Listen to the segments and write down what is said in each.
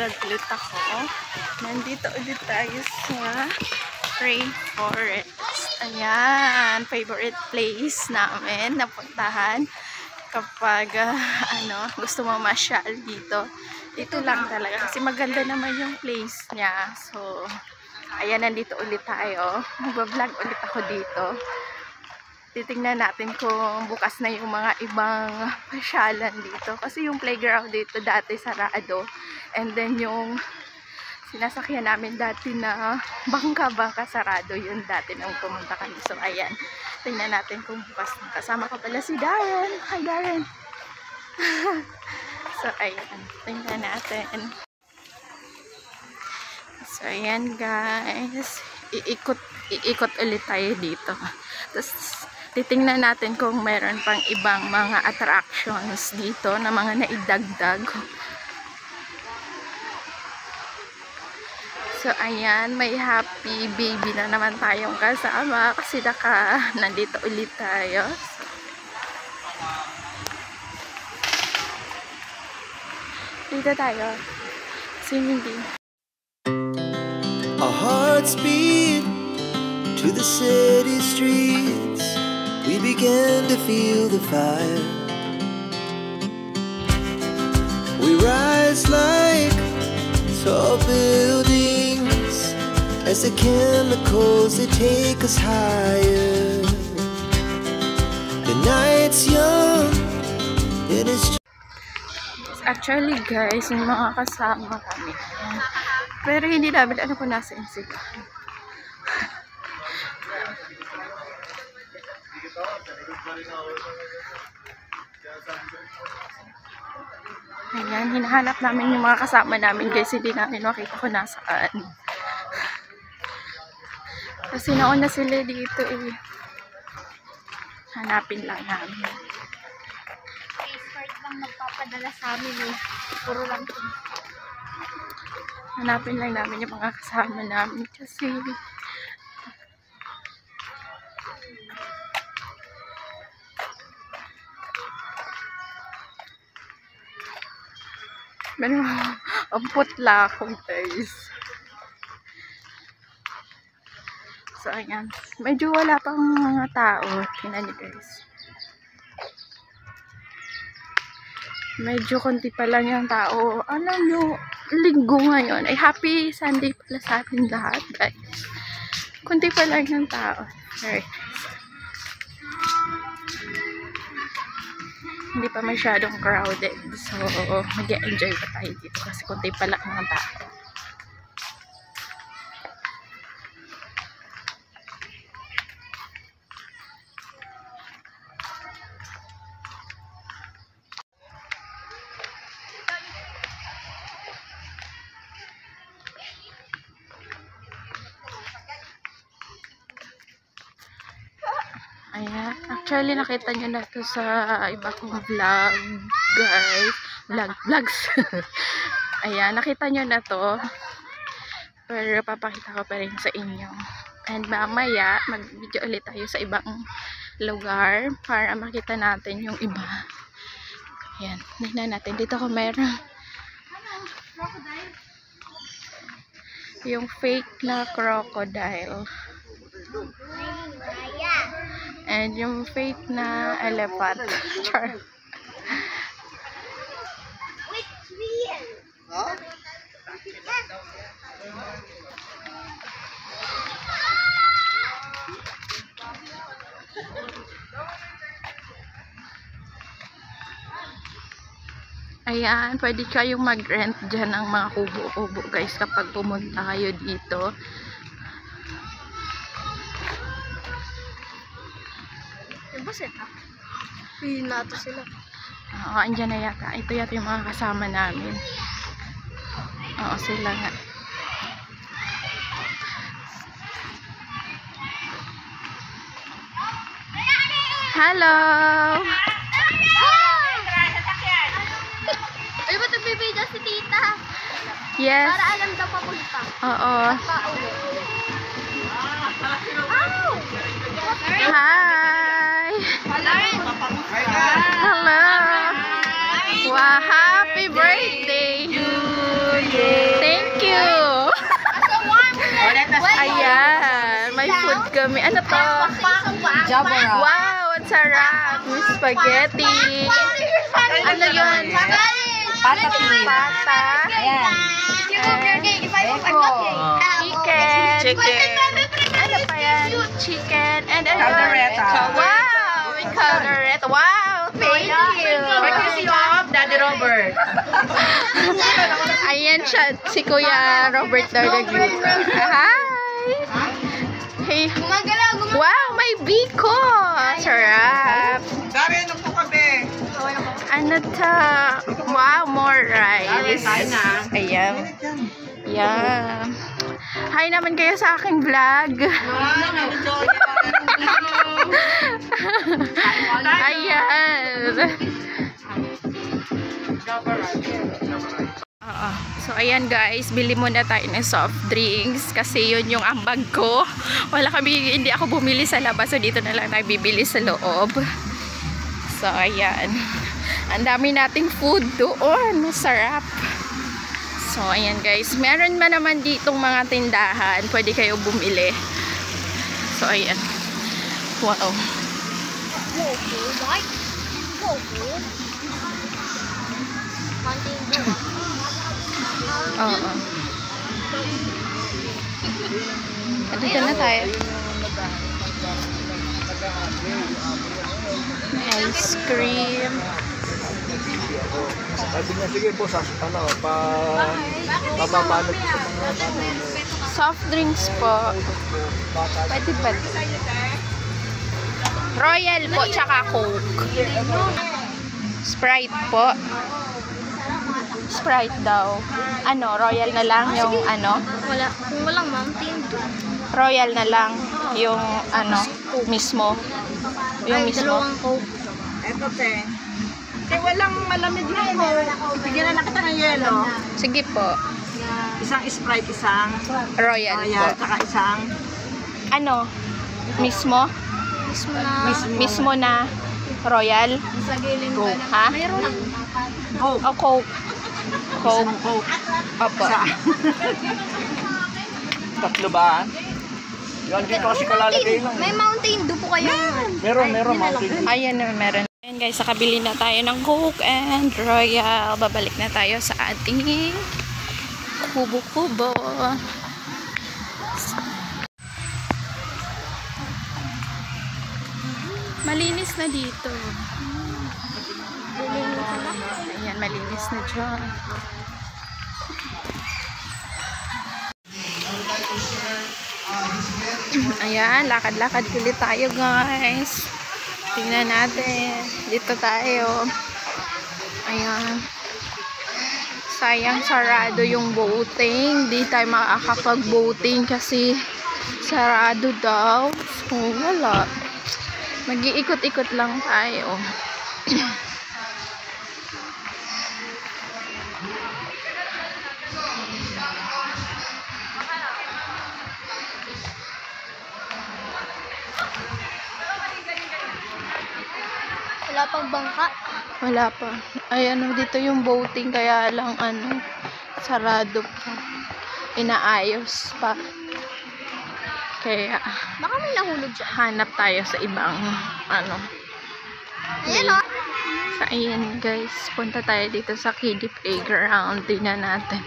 nag-vlog ulit ako. Nandito ulit tayo sa Rainforest. Ayan, favorite place namin napuntahan kapag gusto mo masyal dito. Dito lang talaga kasi maganda naman yung place niya. So, ayan, nandito ulit tayo. Mag-vlog ulit ako dito. Titingnan natin kung bukas na yung mga ibang pasyalan dito. Kasi yung playground dito dati sarado. And then yung sinasakyan namin dati na bangka sarado yun dati nang pumunta kami. So ayan, tingnan natin kung bukas na. Kasama ko pala si Darren. Hi Darren! So ayan, tingnan natin. So ayan guys, iikot ulit tayo dito. Tapos titingnan natin kung meron pang ibang mga attractions dito na mga naidagdag. So ayan, may happy baby na naman tayong kasama kasi nandito ulit tayo. Dito tayo. Swimming din. Our hearts beat to the city streets. We began to feel the fire. We rise like tall buildings as the chemicals they take us higher. The night's young, it is. Actually guys, yung mga kasama kami. Pero hindi namin ano kung nasa insika. Ayan, hinahanap namin yung mga kasama namin guys. Hindi namin makita kung nasaan. Kasi nauna sila dito eh. Hanapin lang namin. Expert lang magpapadala sa amin eh. Puro lang ito. Hanapin lang namin yung mga kasama namin kasi ang putla ako guys. So ayan, medyo wala pang mga tao. Tingnan niyo guys, medyo konti pa lang yung tao. Alam nyo, linggo ngayon ay happy Sunday pala sa atin lahat guys. Konti pa lang yung tao. Alright, hindi pa masyadong crowded. So, mag-enjoy pa tayo dito kasi kunti pa lang ng tao. Ayan, actually nakita nyo na to sa iba kong vlog guys, vlogs. Ayan, nakita nyo na to, pero papakita ko pa rin sa inyo. And mamaya mag video ulit tayo sa ibang lugar para makita natin yung iba. Ayan, tingnan natin dito ko meron yung fake na crocodile and yung fake na elephant. Ayan, pwede kayong mag-rent dyan ng mga kubo-kubo guys kapag pumunta kayo dito. Pili nato sila. Oo, andyan na yata. Ito yata yung mga kasama namin. Oo, sila nga. Hello! Ay, ba't nagbibideo si tita? Yes. Para alam daw papunta. Oo. Pauwi. Hi! Hello! Wow, happy birthday! You, yeah. kami. Ano to? Jabara. Wow, ang sarap. May spaghetti. Ano yun? Pata pili. Pata. Ayan. Chicken. Ano pa yan? Chicken. And ano? Caldereta. Wow! May caldereta. Wow! Thank you. Courtesy of Daddy Robert. Ayan siya. Si Kuya Robert Dardagu. Hi! Hey. Wow! May biko! Sarap. Dari, ano po kami? Ano to? Wow! More rice. Ayan. Yeah. Hi naman kayo sa aking vlog. Ayan. So ayan guys, bili muna tayo ng soft drinks kasi yun yung ambag ko. Hindi ako bumili sa labas, so dito na lang nagbibili sa loob. So ayan. Ang dami nating food doon. Masarap. So, ayan guys. Meron man naman ditong mga tindahan. Pwede kayo bumili. So, ayan. Wow. Oo. Dito na tayo. May ice cream. Sabi niya, sige po, papabalot sa mga Soft drinks po. Pwede. Royal po, tsaka Coke. Sprite po. Sprite daw. Ano, Royal na lang yung ano? Kung walang Mountain Dew. Royal na lang yung ano, mismo. Yung mismo. Dalawang Coke. Eto, te. Te, walang malamig na po. Bigyan na kita ng yelo. Sige po. Isang Sprite, isang Royal Royal, po. saka isang Ano? Mismo? Mismo na Royal? Coke. Ha? Mayroon. Coke. O Coke? Coke. Isang Coke. Opo. Isa. Tatlo ba? Yan dito kasi kalalagay lang. May Mountain Dew po kayo. Meron, Mountain. Ayan na, meron. Ayan guys, nakabili na tayo ng Coke and Royal. Babalik na tayo sa ating kubo-kubo. Malinis na dito. Ayan, malinis na dyan. Ayan, lakad-lakad ulit tayo guys. Tingnan natin. Dito tayo. Ayan. Sayang sarado yung boating. Di tayo makakapag-boating kasi sarado daw. So, wala. Mag-iikot-ikot lang tayo. Wala pang bangka. Wala pa. Ayan, dito yung boating kaya lang ano, sarado pa. Inaayos pa. Kaya Baka may nahulog siya. hanap tayo sa ibang ano. Ayan o. So, ayan guys, punta tayo dito sa kiddie playground. Tingnan natin.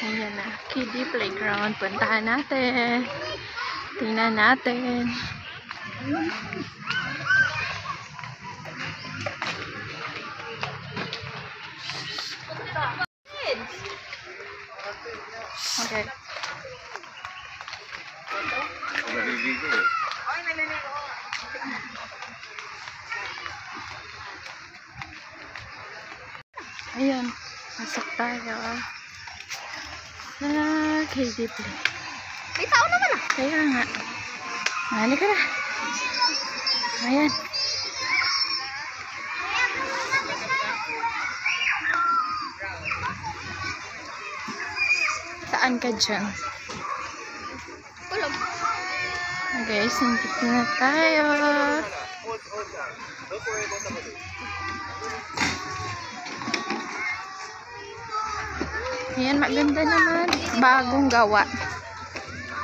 Ayan na, kiddie playground. Puntahan natin. Tingnan natin. Okay. Ayan, pasok tayo. Kiddie play. May tao naman ah. Kaya nga. Halika na. Ayan. Saan ka dyan? Tulog. Guys, nandito na tayo. Ayan, maganda naman. Bagong gawa.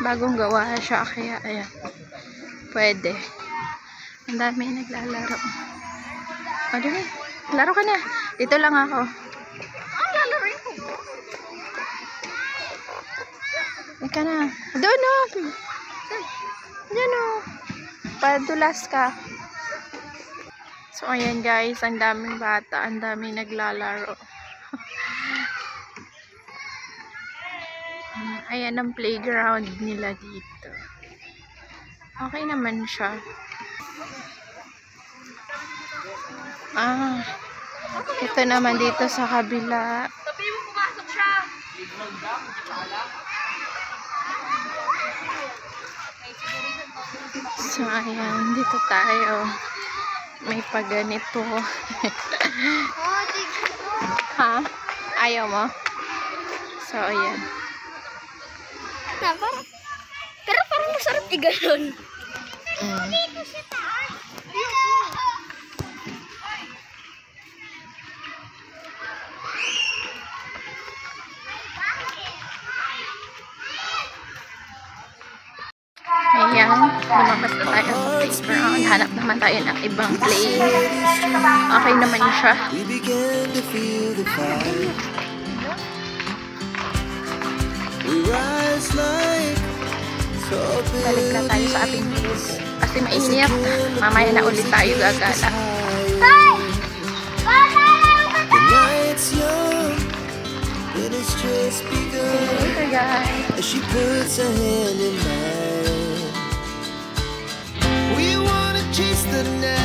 Bagong gawa siya. Kaya, ayan. Pwede. Ang dami naglalaro. O, dali. Laro ka na. Dito lang ako. Ang lalaroin ko. Ika na. Doon o. Diyan o. Padulas ka. So, ayan guys. Ang daming bata. Ang daming naglalaro. Ayan ang playground nila dito. Okay naman siya. Ito naman dito sa kabila. Sabi mo pumasok siya. So, ayan. Dito tayo. May paganito. Oh, tigil ko. Ha? Ayaw mo? So, ayan. Na, parang, pero parang masarap i-ganon. Dito sa taas. Ayan. Lumabas na tayo sa playground. Hanap naman tayo ng ibang place. Okay naman siya. We began to feel the fire. We rise like tall Balik na tayo sa ating place. Kasi mainit. Mamaya na ulit tayo gagala. The night's young, and it's just begun. Later guys. As she puts her hand in mine, we wanna chase the night.